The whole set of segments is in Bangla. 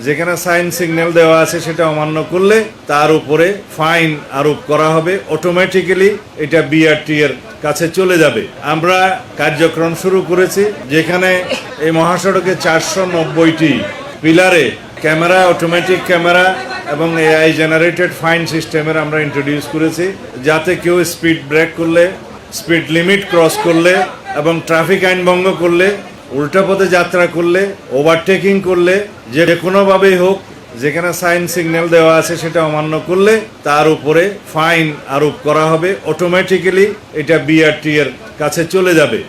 যেখানে সাইন সিগন্যাল দেওয়া আছে সেটা অমান্য করলে তার উপরে ফাইন আরোপ করা হবে। অটোমেটিক্যালি এটা বিআরটি এর কাছে চলে যাবে। আমরা কার্যক্রম শুরু করেছি, যেখানে এই মহাসড়কে 490টি পিলারে ক্যামেরা, অটোমেটিক ক্যামেরা এবং এআই জেনারেটেড ফাইন সিস্টেমের আমরা ইন্ট্রোডিউস করেছি, যাতে কেউ স্পিড ব্রেক করলে, স্পিড লিমিট ক্রস করলে এবং ট্রাফিক আইন ভঙ্গ করলে, উল্টা পথে যাত্রা করলে, ওভারটেকিং করলে, যে কোনোভাবেই হোক যেখানে সাইন সিগন্যাল দেওয়া আছে সেটা অমান্য করলে তার উপরে ফাইন আরোপ করা হবে। অটোমেটিক্যালি এটা বিআরটি এর কাছে চলে যাবে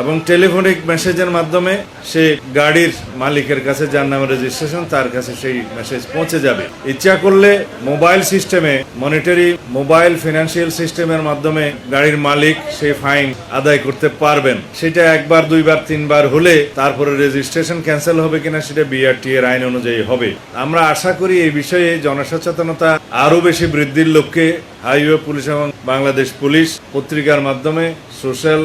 এবং টেলিফোনিক মেসেজের মাধ্যমে সে গাড়ির মালিকের কাছে, যার নামে রেজিস্ট্রেশন, তার কাছে সেই মেসেজ পৌঁছে যাবে। ইচ্ছা করলে মোবাইল সিস্টেমে, মনিটারি মোবাইল ফিনান্সিয়াল সিস্টেমের মাধ্যমে গাড়ির মালিক সেই ফাইন আদায় করতে পারবেন। সেটা একবার, দুইবার, তিনবার হলে তারপরে রেজিস্ট্রেশন ক্যান্সেল হবে কিনা সেটা বিআরটি এর আইন অনুযায়ী হবে। আমরা আশা করি এই বিষয়ে জনসচেতনতা আরো বেশি বৃদ্ধির লক্ষ্যে হাইওয়ে পুলিশ এবং বাংলাদেশ পুলিশ পত্রিকার মাধ্যমে, সোশ্যাল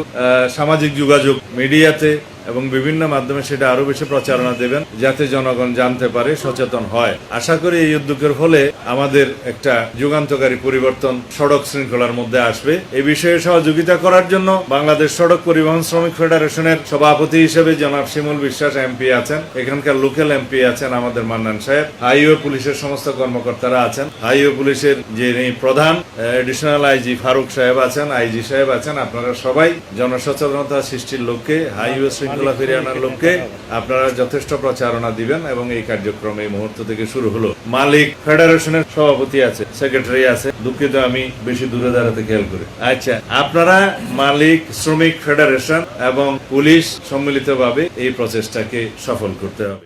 সামাজিক যোগাযোগ মিডিয়াতে এবং বিভিন্ন মাধ্যমে সেটা আরো বেশি প্রচারণা দেবেন, যাতে জনগণ জানতে পারে, সচেতন হয়। আশা করি এই উদ্যোগের ফলে আমাদের একটা যুগান্তকারী পরিবর্তন সড়ক শৃঙ্খলার মধ্যে আসবে। এই বিষয়ে সহযোগিতা করার জন্য বাংলাদেশ সড়ক পরিবহন শ্রমিক ফেডারেশনের সভাপতি হিসেবে জনাব শিমুল বিশ্বাস এমপি আছেন, এখানকার লোকাল এমপি আছেন আমাদের মান্নান সাহেব, হাইওয়ে পুলিশের সমস্ত কর্মকর্তারা আছেন, হাইওয়ে পুলিশের যিনি প্রধান এডিশনাল আইজি ফারুক সাহেব আছেন, আইজি সাহেব আছেন। আপনারা সবাই জনসচেতনতা সৃষ্টির লক্ষ্যে, হাইওয়ে শৃঙ্খলা ফিরিয়ে আনার লক্ষ্যে আপনারা যথেষ্ট প্রচারণা দিবেন এবং এই কার্যক্রম এই মুহূর্ত থেকে শুরু হলো। মালিক ফেডারেশনের সভাপতি আছে, সেক্রেটারি আছে, দুঃখিত আমি বেশি দূরে দাঁড়াতে খেয়াল করি। আচ্ছা, আপনারা মালিক, শ্রমিক ফেডারেশন এবং পুলিশ সম্মিলিতভাবে এই প্রচেষ্টাকে সফল করতে হবে।